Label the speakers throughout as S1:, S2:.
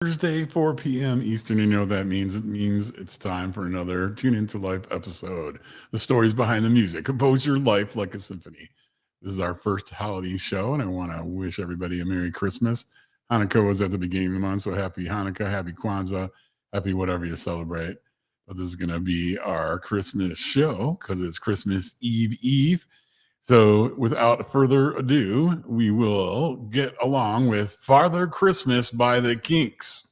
S1: Thursday, 4 p.m. Eastern. You know what that means? It means it's time for another Tune Into Life episode. The stories behind the music. Compose your life like a symphony. This is our first holiday show, and I want to wish everybody a Merry Christmas. Hanukkah was at the beginning of the month, so happy Hanukkah, happy Kwanzaa, happy whatever you celebrate. But this is going to be our Christmas show because it's Christmas Eve. So, without further ado, we will get along with Father Christmas by the Kinks.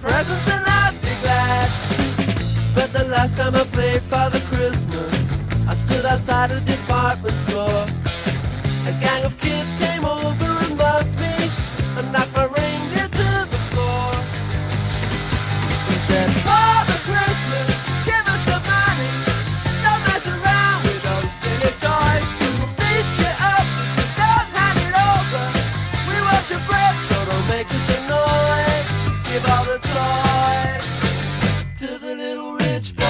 S2: Presents and I'd be glad. But the last time I played Father Christmas, I stood outside a department store. A gang of kids came over and mugged me and knocked my reindeer to the floor. He said, Father Christmas, give us some money. Don't mess around with those silly toys. We'll beat you up if you don't hand it over. We want your bread, so don't make us annoyed. Give all the toys to the little rich boys.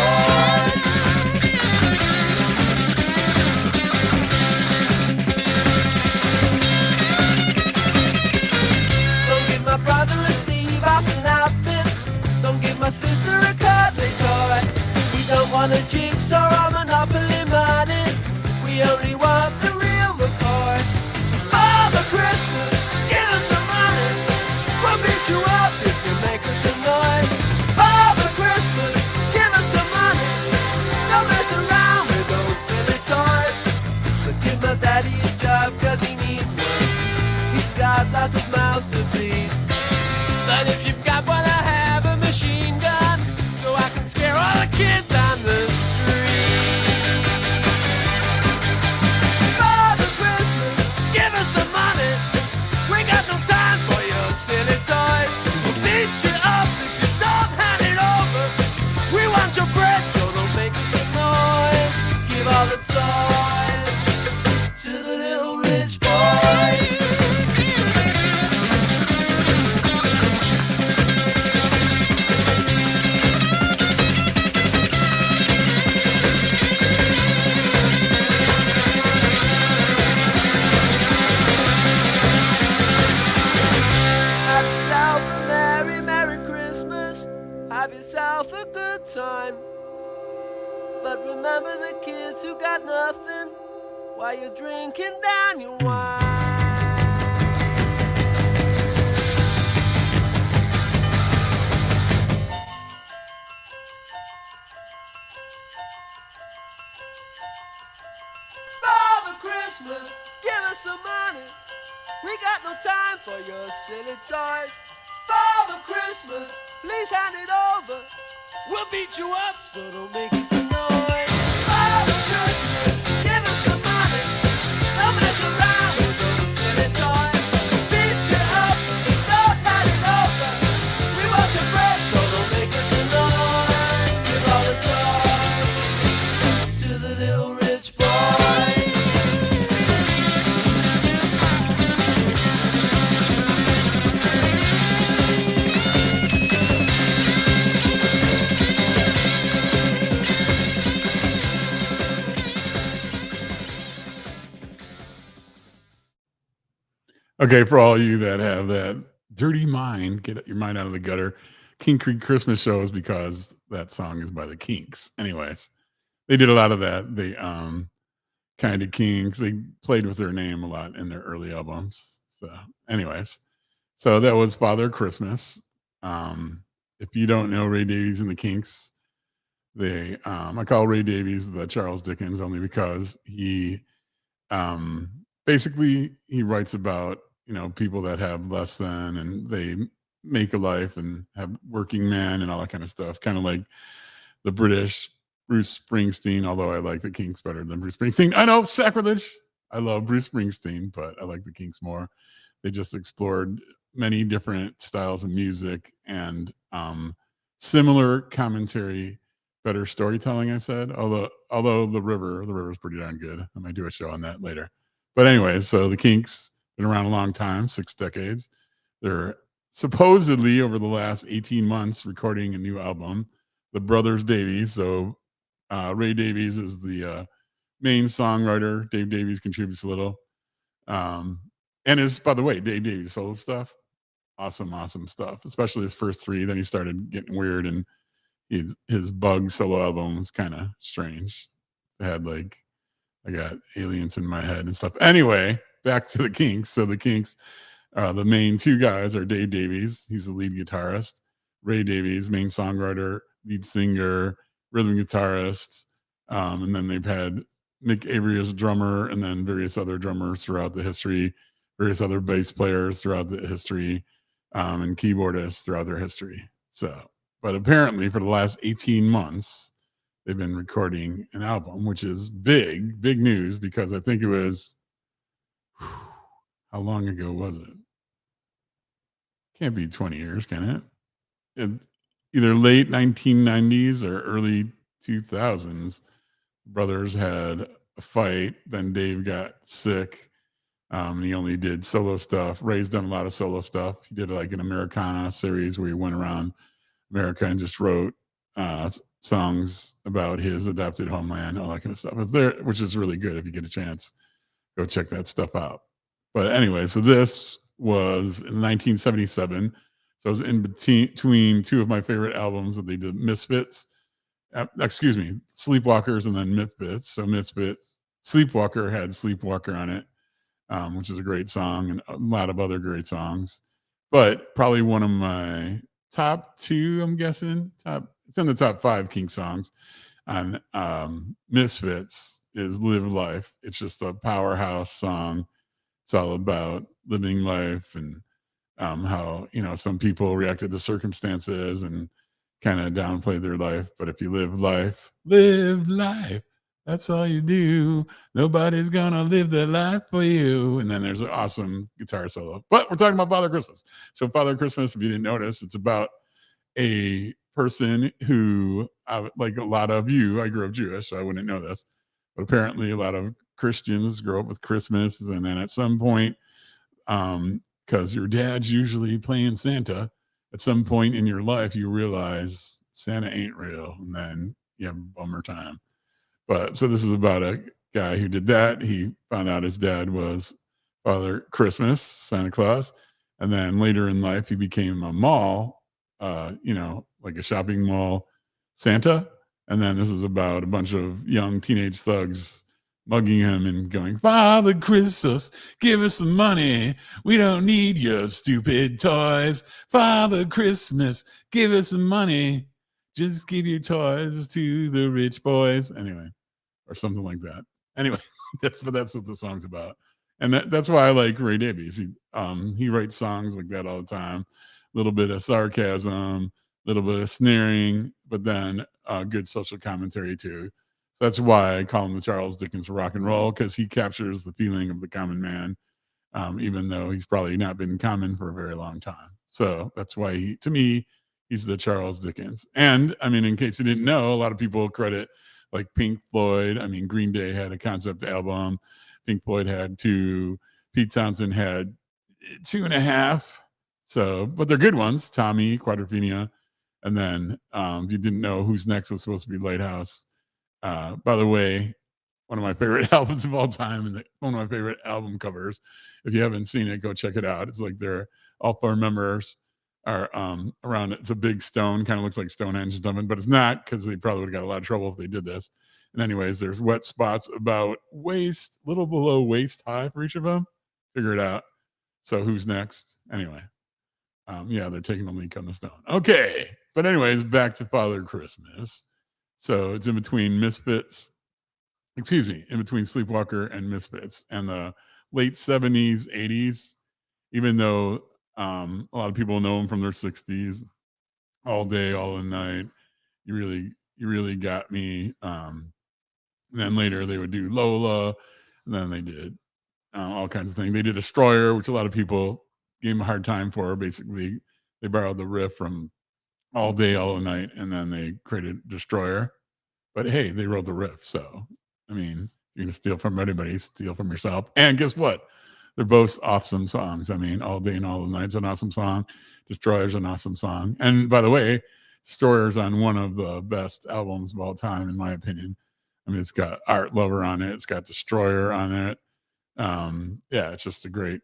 S2: Don't give my brother a Steve Austin outfit. Don't give my sister a cuddly toy. We don't want a jigsaw or Monopoly money. We only want the real McCoy. Father Christmas, give us some money. We'll beat you up if you make us annoyed. Father Christmas, give us some money. Don't mess around with those silly toys. But give my daddy his job cause he needs one. He's got lots of mouths to feed. But if you've got what I have, a machine gun, so I can scare all the kids on the street. Father Christmas, give us some money. We got no time for your silly toys. We'll beat you up if you don't hand it over. We want your bread, so don't make us annoyed. Give all the toys to the little rich boys. Have yourself a merry, merry Christmas. Have yourself a good time. But remember the kids who got nothing while you're drinking down your wine. Father Christmas, give us some money. We got no time for your silly toys. Father Christmas, please hand it over. We'll beat you up, so don't make us annoyed. Father Christmas, give us some money. Don't mess around with those silly toys. We'll beat you up, don't hand it over. We want your bread, so don't make us annoyed. Give all the toys to the little rich boy.
S1: Okay, for all you that have that dirty mind, get your mind out of the gutter. King Creek Christmas show is because that song is by the Kinks. Anyways, they did a lot of that. They kind of Kinks. They played with their name a lot in their early albums. So, anyways, so that was Father Christmas. If you don't know Ray Davies and the Kinks, they I call Ray Davies the Charles Dickens only because he basically he writes about people that have less than and they make a life and have working men and all that kind of stuff, kind of like the British Bruce Springsteen, although I like the Kinks better than Bruce Springsteen. I know, sacrilege. I love Bruce Springsteen, but I like the Kinks more. They just explored many different styles of music and similar commentary, better storytelling. I said, although the river's pretty darn good. I might do a show on that later. But anyway, so the Kinks been around a long time, 6 decades. They're supposedly over the last 18 months recording a new album. The Brothers Davies. So Ray Davies is the main songwriter. Dave Davies contributes a little. And is, by the way, Dave Davies solo stuff. Awesome stuff. Especially his first 3. Then he started getting weird, and his Bug solo album was kind of strange. It had like, I got aliens in my head and stuff. Anyway, back to the Kinks. So the Kinks, the main 2 guys are Dave Davies. He's the lead guitarist. Ray Davies, main songwriter, lead singer, rhythm guitarist. And then they've had Mick Avery as a drummer, and then various other drummers throughout the history, various other bass players throughout the history, and keyboardists throughout their history. So, but apparently for the last 18 months, they've been recording an album, which is big news, because I think it was, how long ago was it? Can't be 20 years, can it? Either late 1990s or early 2000s. Brothers had a fight. Then Dave got sick. And he only did solo stuff. Ray's done a lot of solo stuff. He did like an Americana series where he went around America and just wrote songs about his adopted homeland, all that kind of stuff. It's there, which is really good. If you get a chance, go check that stuff out. But anyway, so this was in 1977. So it was in between 2 of my favorite albums that they did, Misfits. Sleepwalkers, and then Misfits. So Misfits, Sleepwalker had Sleepwalker on it, which is a great song, and a lot of other great songs. But probably one of my top 2, I'm guessing, it's in the top 5 Kinks songs on Misfits is Live Life. It's just a powerhouse song. It's all about living life and how, some people reacted to circumstances and kind of downplay their life. But if you live life, that's all you do. Nobody's gonna live their life for you. And then there's an awesome guitar solo. But we're talking about Father Christmas. So Father Christmas, if you didn't notice, it's about a person who, like a lot of you, I grew up Jewish, so I wouldn't know this, but apparently a lot of Christians grow up with Christmas, and then at some point, because your dad's usually playing Santa, at some point in your life, you realize Santa ain't real, and then you have a bummer time. But so this is about a guy who did that. He found out his dad was Father Christmas, Santa Claus, and then later in life, he became a mall, like a shopping mall Santa. And then this is about a bunch of young teenage thugs mugging him and going, Father Christmas, give us some money. We don't need your stupid toys. Father Christmas, give us some money. Just give your toys to the rich boys. Anyway, or something like that. Anyway, that's what the song's about. And that's why I like Ray Davies. He writes songs like that all the time. A little bit of sarcasm, a little bit of sneering, but then good social commentary too. So that's why I call him the Charles Dickens of rock and roll, because he captures the feeling of the common man, even though he's probably not been common for a very long time. So that's why to me, he's the Charles Dickens. And I mean, in case you didn't know, a lot of people credit like Pink Floyd. I mean, Green Day had a concept album. Pink Floyd had 2. Pete Townsend had 2.5. So, but they're good ones. Tommy, Quadrophenia. And then if you didn't know, Who's Next was supposed to be Lighthouse. By the way, one of my favorite albums of all time, and one of my favorite album covers. If you haven't seen it, go check it out. It's like they're all 4 members are around it. It's a big stone, kind of looks like Stonehenge or something, but it's not, because they probably would have got a lot of trouble if they did this. And anyways, there's wet spots about waist, little below waist high for each of them. Figure it out. So Who's Next? Anyway, they're taking a leak on the stone. Okay, but anyways, back to Father Christmas. So it's in between in between Sleepwalker and Misfits, and the late 70s, 80s, even though a lot of people know them from their 60s, All Day, All the Night. You really got me. And then later they would do Lola, and then they did all kinds of things. They did Destroyer, which a lot of people gave him a hard time for. Basically, they borrowed the riff from All Day, All Night, and then they created Destroyer. But hey, they wrote the riff. So, I mean, you're going to steal from anybody, steal from yourself. And guess what? They're both awesome songs. I mean, All Day and All the Night's an awesome song. Destroyer's an awesome song. And by the way, Destroyer's on one of the best albums of all time, in my opinion. I mean, it's got Art Lover on it. It's got Destroyer on it. Yeah, it's just a great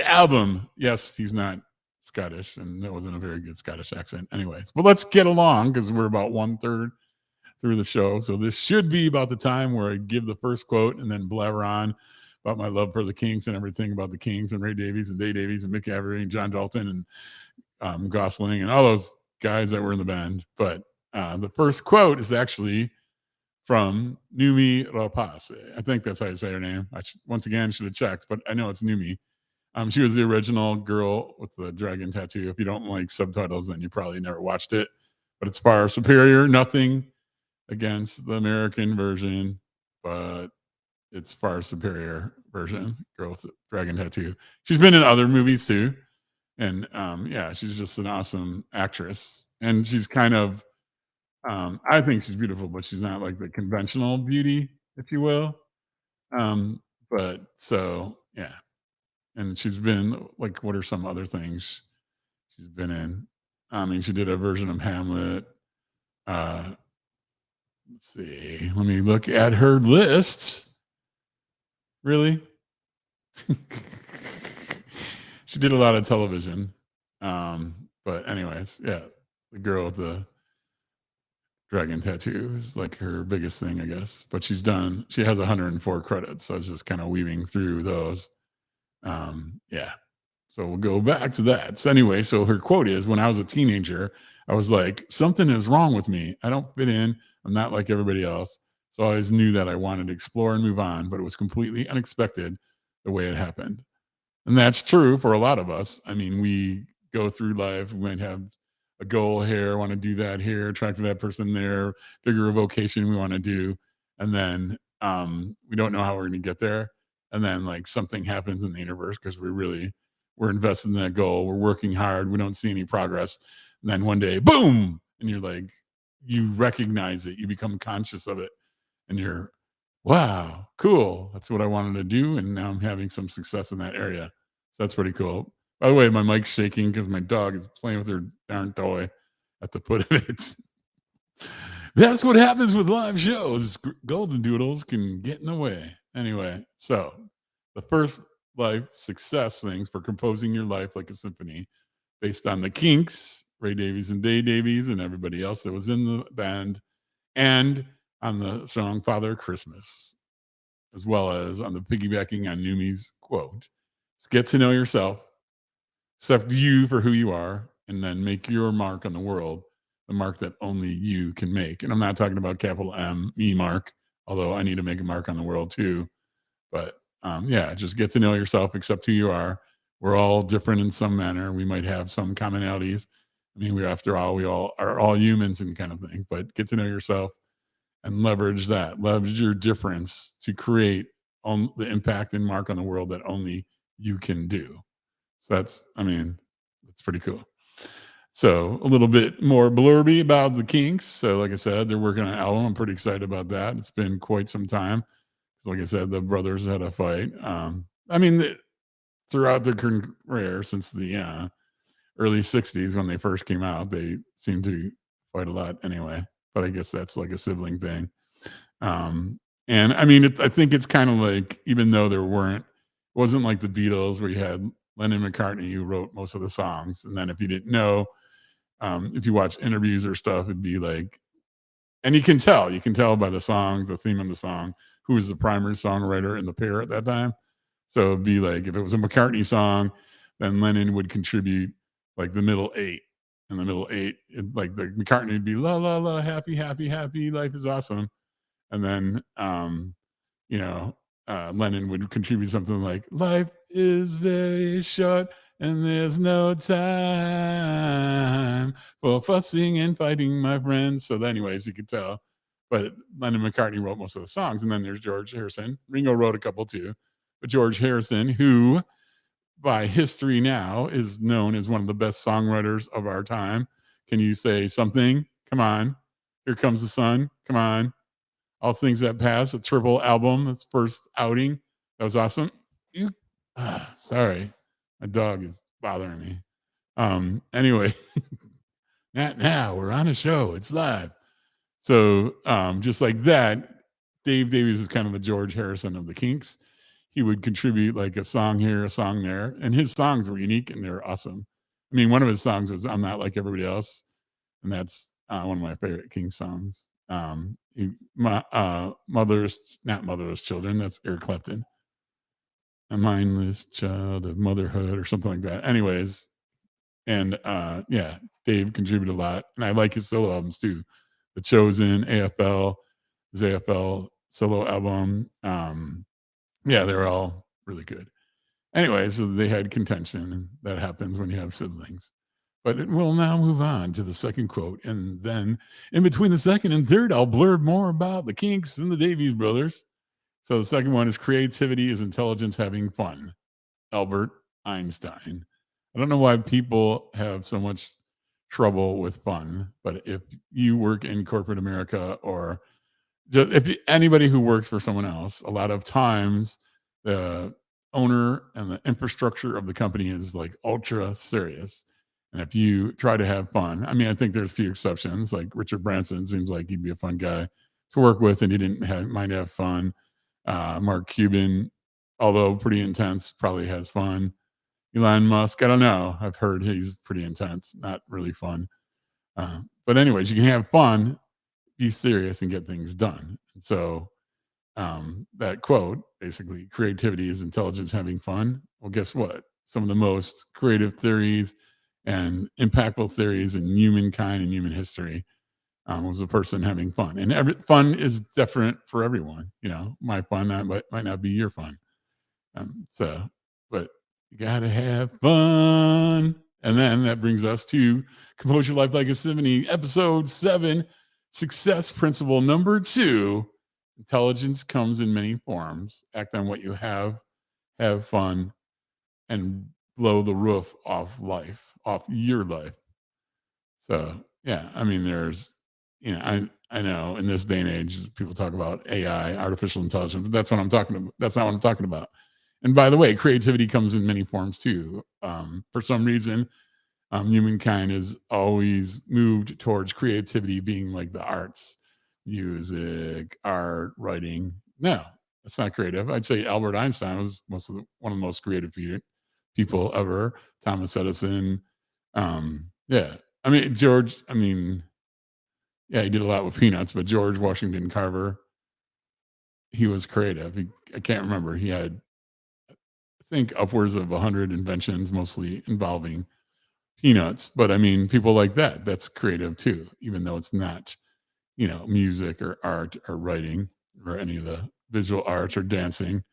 S1: album. Yes, he's not Scottish, and that wasn't a very good Scottish accent. Anyways, but let's get along because we're about 1/3 through the show. So this should be about the time where I give the first quote and then blabber on about my love for the Kinks and everything about the Kinks and Ray Davies and Dave Davies and Mick Avery and John Dalton and Gosling and all those guys that were in the band. But the first quote is actually from Numi Rapace. I think that's how you say her name. Once again, should have checked, but I know it's Numi. She was the original girl with the dragon tattoo. If you don't like subtitles, then you probably never watched it. But it's far superior. Nothing against the American version, but it's far superior version. Girl with the dragon tattoo. She's been in other movies too. And yeah, she's just an awesome actress. And she's kind of I think she's beautiful, but she's not like the conventional beauty, if you will. But so yeah, and she's been like, what are some other things she's been in? I mean, she did a version of Hamlet. Let's see. Let me look at her list. Really? She did a lot of television. But anyways, yeah, the girl with the dragon tattoo is like her biggest thing, I guess. But she has 104 credits. So I was just kind of weaving through those. Yeah. So we'll go back to that. So anyway, so her quote is, when I was a teenager, I was like, something is wrong with me. I don't fit in. I'm not like everybody else. So I always knew that I wanted to explore and move on, but it was completely unexpected the way it happened. And that's true for a lot of us. I mean, we go through life, we might have a goal here, want to do that here, try for that person there, figure a vocation we want to do. And then we don't know how we're going to get there. And then like something happens in the universe because we're invested in that goal. We're working hard. We don't see any progress. And then one day, boom, and you're like, you recognize it. You become conscious of it. And you're, wow, cool. That's what I wanted to do. And now I'm having some success in that area. So that's pretty cool. By the way, my mic's shaking because my dog is playing with her darn toy at the foot of it. That's what happens with live shows. Golden Doodles can get in the way. Anyway, so the first life success things for composing your life like a symphony based on the Kinks, Ray Davies and Dave Davies and everybody else that was in the band, and on the song Father Christmas, as well as on the piggybacking on Numi's quote. It's get to know yourself, accept you for who you are, and then make your mark on the world, the mark that only you can make. And I'm not talking about capital M, me mark, although I need to make a mark on the world too. But yeah, just get to know yourself, accept who you are. We're all different in some manner. We might have some commonalities. I mean, after all, we all are all humans and kind of thing, but get to know yourself and leverage that. Leverage your difference to create the impact and mark on the world that only you can do. So that's pretty cool. So a little bit more blurby about the Kinks. So like I said, they're working on an album. I'm pretty excited about that. It's been quite some time. So like I said, the brothers had a fight. Throughout their career since the early 60s when they first came out, they seemed to fight a lot anyway. But I guess that's like a sibling thing. And I mean, I think it's kind of like, even though it wasn't like the Beatles where you had Lennon McCartney who wrote most of the songs. And then if you didn't know, if you watch interviews or stuff, it'd be like, and you can tell by the song, the theme of the song, who was the primary songwriter and the pair at that time. So it'd be like, if it was a McCartney song, then Lennon would contribute like the middle 8. And the middle 8, like the McCartney would be la la la, happy, happy, happy, life is awesome. And then Lennon would contribute something like, life is very short and there's no time for fussing and fighting, my friends. So anyways, you could tell. but Lennon McCartney wrote most of the songs. And then there's George Harrison. Ringo wrote a couple too. But George Harrison, who by history now is known as one of the best songwriters of our time. Can you say something? Come on. Here Comes the Sun. Come on. All Things That Pass, a triple album. That's first outing. That was awesome. Sorry. My dog is bothering me. Anyway, not now. We're on a show. It's live. So just like that, Dave Davies is kind of the George Harrison of the Kinks. He would contribute like a song here, a song there, and his songs were unique and they were awesome. I mean, one of his songs was "I'm Not Like Everybody Else," and that's one of my favorite Kinks songs. Motherless, not Motherless Children. That's Eric Clapton. A mindless child of motherhood or something like that. Anyways, and yeah, Dave contributed a lot, and I like his solo albums too. The Chosen, AFL, his AFL solo album. Yeah, they were all really good. Anyway, so they had contention, and that happens when you have siblings. But we'll now move on to the second quote. And then in between the second and third, I'll blurb more about the Kinks and the Davies brothers. So the second one is creativity is intelligence having fun. Albert Einstein. I don't know why people have so much trouble with fun, but if you work in corporate America or just anybody who works for someone else, a lot of times the owner and the infrastructure of the company is like ultra serious. And if you try to have fun, I mean, I think there's a few exceptions. Like Richard Branson seems like he'd be a fun guy to work with, and he didn't mind to have fun. Mark Cuban, although pretty intense, probably has fun. Elon Musk, I don't know. I've heard he's pretty intense, not really fun. But anyways, you can have fun, be serious, and get things done. And so that quote, basically, creativity is intelligence having fun. Well, guess what? Some of the most creative theories and impactful theories in humankind and human history was a person having fun. And fun is different for everyone. You know, my fun might not be your fun. But you got to have fun. And then that brings us to Compose Your Life Like a Symphony, episode 7, success principle number 2. Intelligence comes in many forms. Act on what you have fun, and blow the roof off your life. So, yeah, I mean, there's, I know in this day and age, people talk about AI, artificial intelligence, but that's what I'm talking about. That's not what I'm talking about. And by the way, creativity comes in many forms too. For some reason, humankind has always moved towards creativity being like the arts, music, art, writing. No, that's not creative. I'd say Albert Einstein was one of the most creative people ever. Thomas Edison. Yeah. I mean, he did a lot with peanuts, but George Washington Carver, he was creative. I can't remember. He had, I think, upwards of 100 inventions, mostly involving peanuts. But I mean, people like that's creative too, even though it's not, music or art or writing or any of the visual arts or dancing.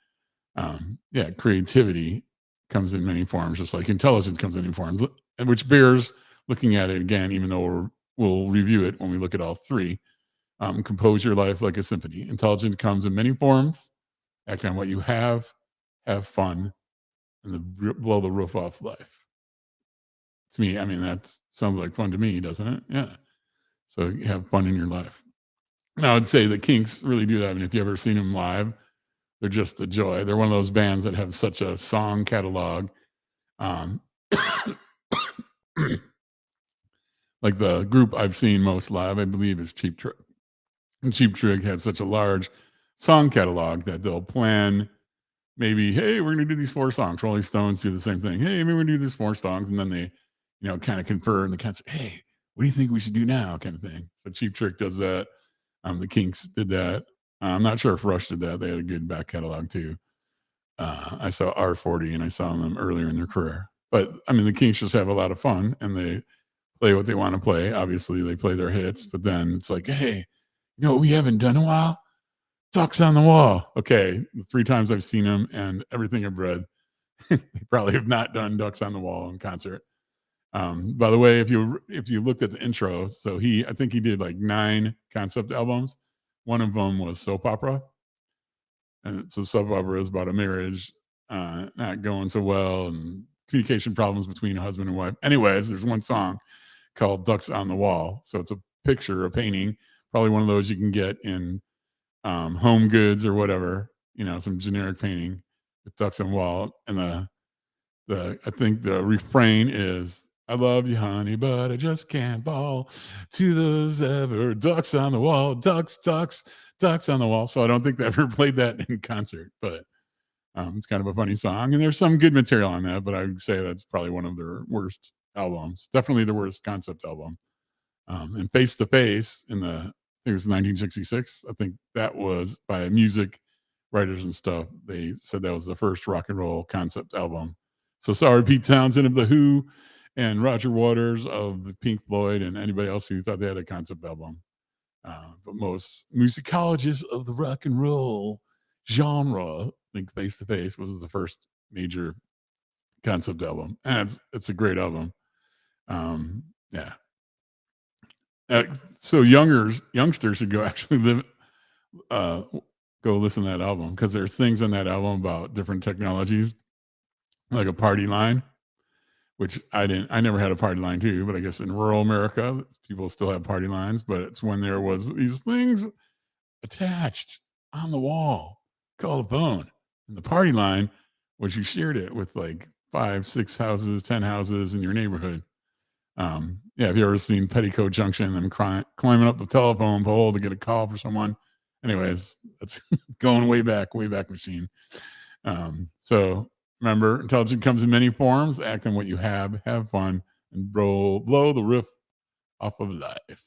S1: Creativity comes in many forms, just like intelligence comes in many forms, and which bears looking at it again, even though we'll review it when we look at all three. Compose your life like a symphony. Intelligence comes in many forms. Act on what you have fun, and blow the roof off life. To me, I mean, that sounds like fun to me, doesn't it? Yeah. So you have fun in your life. Now, I'd say the Kinks really do that. I mean, if you ever seen them live, they're just a joy. They're one of those bands that have such a song catalog. Like the group I've seen most live, I believe, is Cheap Trick. And Cheap Trick has such a large song catalog that they'll plan maybe, hey, we're going to do these 4 songs. Rolling Stones do the same thing. Hey, maybe we're going to do these 4 songs. And then they, kind of confer in the concert, hey, what do you think we should do now? Kind of thing. So Cheap Trick does that. The Kinks did that. I'm not sure if Rush did that. They had a good back catalog too. I saw R40 and I saw them earlier in their career. But I mean, the Kinks just have a lot of fun and they play what they want to play. Obviously, they play their hits, but then it's like, hey, what we haven't done in a while? Ducks on the Wall. Okay, the 3 times I've seen them and everything I've read, they probably have not done Ducks on the Wall in concert. By the way, if you looked at the intro, so I think he did like 9 concept albums. One of them was soap opera, and so soap opera is about a marriage not going so well and communication problems between a husband and wife. Anyways, there's one song called "Ducks on the Wall," so it's a picture, a painting, probably one of those you can get in Home Goods or whatever, some generic painting with ducks on the wall, and the I think the refrain is "I love you, honey, but I just can't ball to those ever ducks on the wall, ducks, ducks, ducks on the wall." So I don't think they ever played that in concert, but it's kind of a funny song, and there's some good material on that. But I would say that's probably one of their worst albums, definitely the worst concept album. And Face to Face I think it was 1966. I think that was by music writers and stuff. They said that was the first rock and roll concept album. So sorry, Pete Townsend of The Who and Roger Waters of the Pink Floyd and anybody else who thought they had a concept album. But most musicologists of the rock and roll genre think Face to Face was the first major concept album. And it's a great album. Yeah. So youngsters should go actually go listen to that album, because there's things in that album about different technologies, like a party line, which I never had a party line too, but I guess in rural America, people still have party lines, but it's when there was these things attached on the wall called a phone. And the party line was you shared it with like 5, 6 houses, 10 houses in your neighborhood. Have you ever seen Petticoat Junction and climbing up the telephone pole to get a call for someone? Anyways, that's going way back machine. So remember, intelligence comes in many forms. Act on what you have fun, and blow the roof off of life.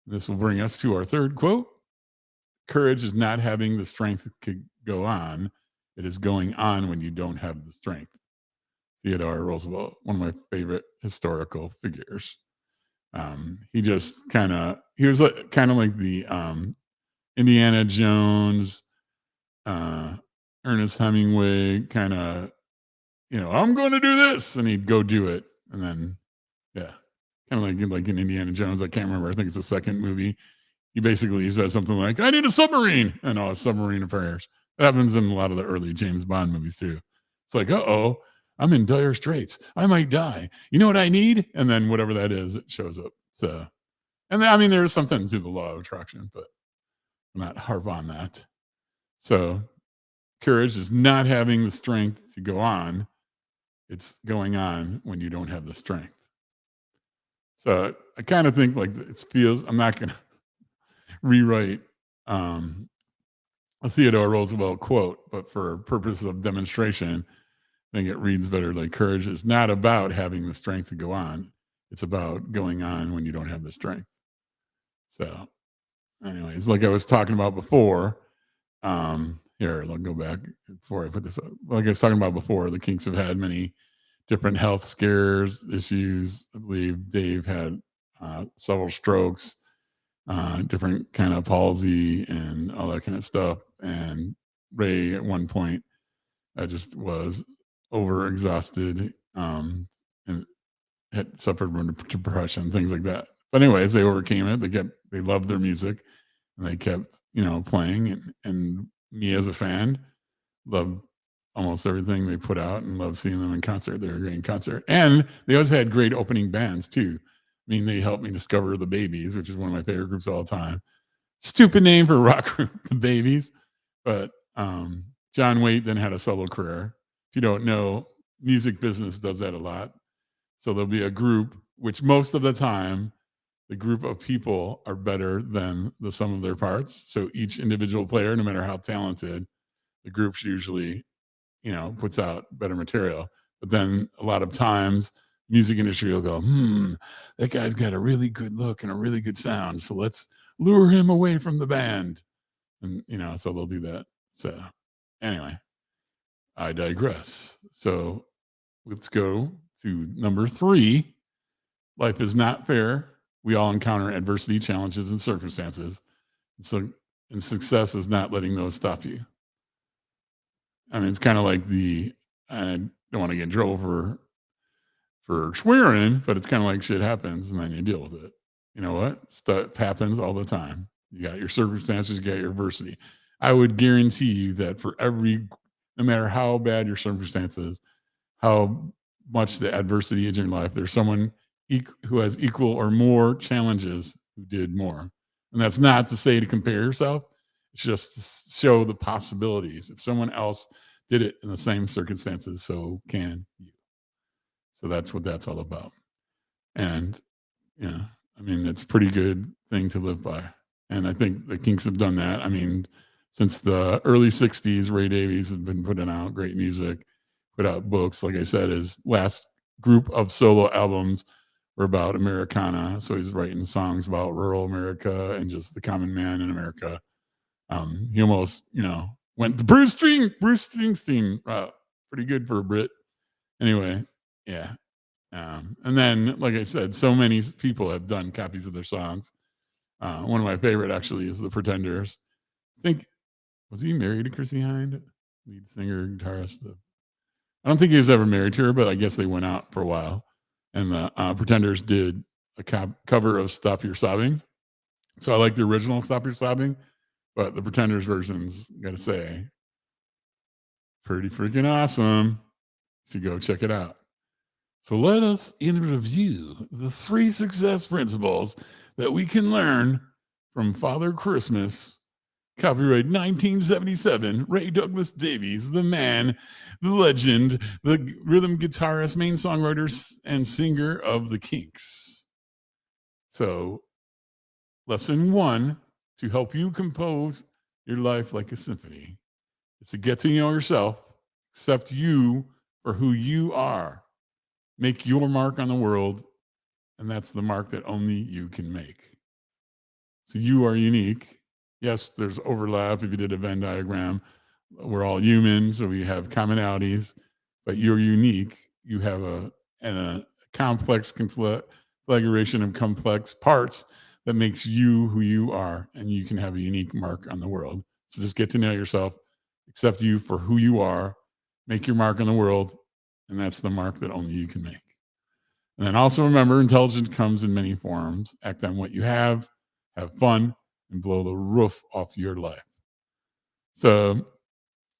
S1: This will bring us to our third quote. Courage is not having the strength to go on. It is going on when you don't have the strength. Theodore Roosevelt, one of my favorite historical figures. He was kind of like the Indiana Jones, Ernest Hemingway kind of, I'm going to do this, and he'd go do it, and then kind of like in Indiana Jones. I can't remember. I think it's the second movie. He says something like, "I need a submarine," and a submarine appears. That happens in a lot of the early James Bond movies too. It's like, I'm in dire straits. I might die. You know what I need? And then whatever that is, it shows up. So, and I mean, there's something to the law of attraction, but I'm not harp on that. So, courage is not having the strength to go on. It's going on when you don't have the strength. So I kind of think like I'm not going to rewrite a Theodore Roosevelt quote, but for purposes of demonstration, I think it reads better like courage is not about having the strength to go on. It's about going on when you don't have the strength. So anyways, like I was talking about before, here, I'll go back before I put this up. Like I was talking about before, the Kinks have had many different health scares, issues. I believe Dave had several strokes, different kind of palsy and all that kind of stuff. And Ray at one point just was overexhausted and had suffered from depression, things like that. But anyways, they overcame it. They loved their music, and they kept playing. And me as a fan loved almost everything they put out and loved seeing them in concert. They were great in concert, and they always had great opening bands too. I mean, they helped me discover the Babies, which is one of my favorite groups of all time. Stupid name for a rock group, the Babies, but John Waite then had a solo career. If you don't know, music business does that a lot. So there'll be a group, which most of the time, the group of people are better than the sum of their parts. So each individual player, no matter how talented, the group's usually, puts out better material. But then a lot of times, music industry will go, that guy's got a really good look and a really good sound. So let's lure him away from the band. And, so they'll do that. So anyway, I digress. So let's go to number 3. Life is not fair. We all encounter adversity, challenges, and circumstances. And success is not letting those stop you. I mean, it's kind of like I don't want to get in trouble for swearing, but it's kind of like shit happens and then you deal with it. You know what? Stuff happens all the time. You got your circumstances, you got your adversity. I would guarantee you that for no matter how bad your circumstances, how much the adversity is in your life, there's someone who has equal or more challenges who did more. And that's not to say to compare yourself. It's just to show the possibilities. If someone else did it in the same circumstances, so can you. So that's what that's all about. And yeah, I mean, it's a pretty good thing to live by. And I think the Kinks have done that. I mean, since the early 60s, Ray Davies has been putting out great music, put out books. Like I said, his last group of solo albums were about Americana. So he's writing songs about rural America and just the common man in America. He almost, went to Bruce Springsteen route. Pretty good for a Brit. Anyway, yeah. And then, like I said, so many people have done copies of their songs. One of my favorite actually is the Pretenders. I think, was he married to Chrissy Hynde, lead singer, guitarist? I don't think he was ever married to her, but I guess they went out for a while. And the Pretenders did a cover of Stop Your Sobbing. So I like the original Stop Your Sobbing, but the Pretenders version's, got to say, pretty freaking awesome. You should go check it out. So let us review the 3 success principles that we can learn from Father Christmas. Copyright 1977, Ray Douglas Davies, the man, the legend, the rhythm guitarist, main songwriter, and singer of the Kinks. So, lesson 1, to help you compose your life like a symphony, is to get to know yourself, accept you for who you are. Make your mark on the world, and that's the mark that only you can make. So you are unique. Yes, there's overlap. If you did a Venn diagram, we're all human, so we have commonalities, but you're unique. You have a complex configuration of complex parts that makes you who you are, and you can have a unique mark on the world. So just get to know yourself, accept you for who you are, make your mark on the world, and that's the mark that only you can make. And then also remember, intelligence comes in many forms. Act on what you have fun, and blow the roof off your life. So,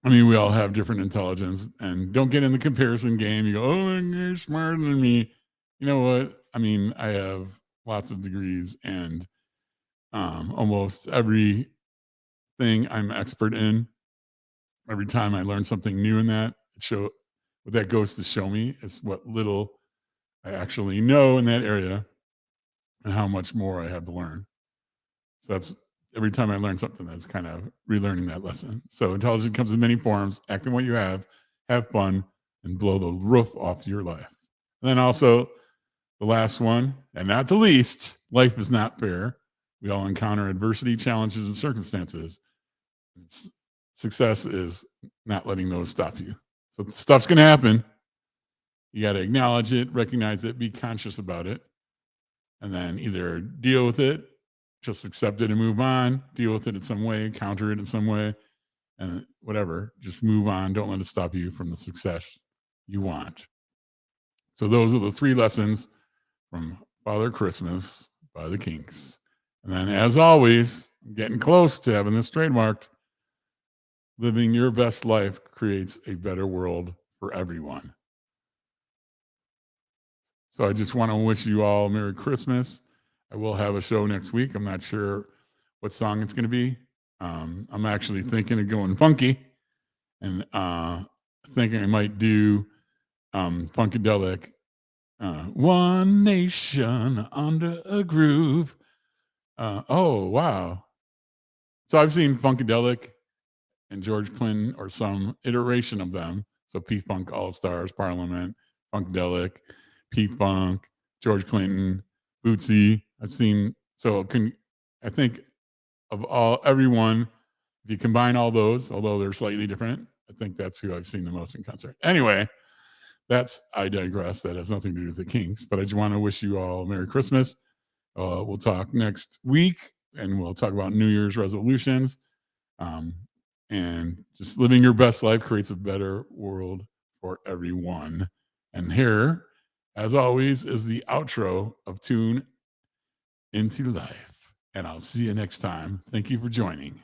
S1: I mean, we all have different intelligence, and don't get in the comparison game. You go, oh, you're smarter than me. You know what? I mean, I have lots of degrees, and almost everything I'm expert in. Every time I learn something new in that, what that goes to show me is what little I actually know in that area and how much more I have to learn. So that's every time I learn something, that's kind of relearning that lesson. So intelligence comes in many forms. Act on what you have fun, and blow the roof off your life. And then also the last one, and not the least, life is not fair. We all encounter adversity, challenges, and circumstances. Success is not letting those stop you. So stuff's going to happen. You got to acknowledge it, recognize it, be conscious about it, and then either deal with it, just accept it and move on, deal with it in some way, counter it in some way, and whatever, just move on. Don't let it stop you from the success you want. So those are the 3 lessons from Father Christmas by the Kinks. And then, as always, I'm getting close to having this trademarked. Living your best life creates a better world for everyone. So I just want to wish you all a Merry Christmas. I will have a show next week. I'm not sure what song it's going to be. I'm actually thinking of going funky, and thinking I might do Funkadelic, One Nation Under a Groove. Oh, wow. So I've seen Funkadelic and George Clinton, or some iteration of them. So P-Funk All-Stars, Parliament, Funkadelic, P-Funk, George Clinton, Bootsy. I've seen, so I think of everyone, if you combine all those, although they're slightly different, I think that's who I've seen the most in concert. Anyway, I digress. That has nothing to do with the Kinks, but I just want to wish you all a Merry Christmas. We'll talk next week, and we'll talk about New Year's resolutions. And just living your best life creates a better world for everyone. And here, as always, is the outro of Tune Into Life. and I'll see you next time. Thank you for joining.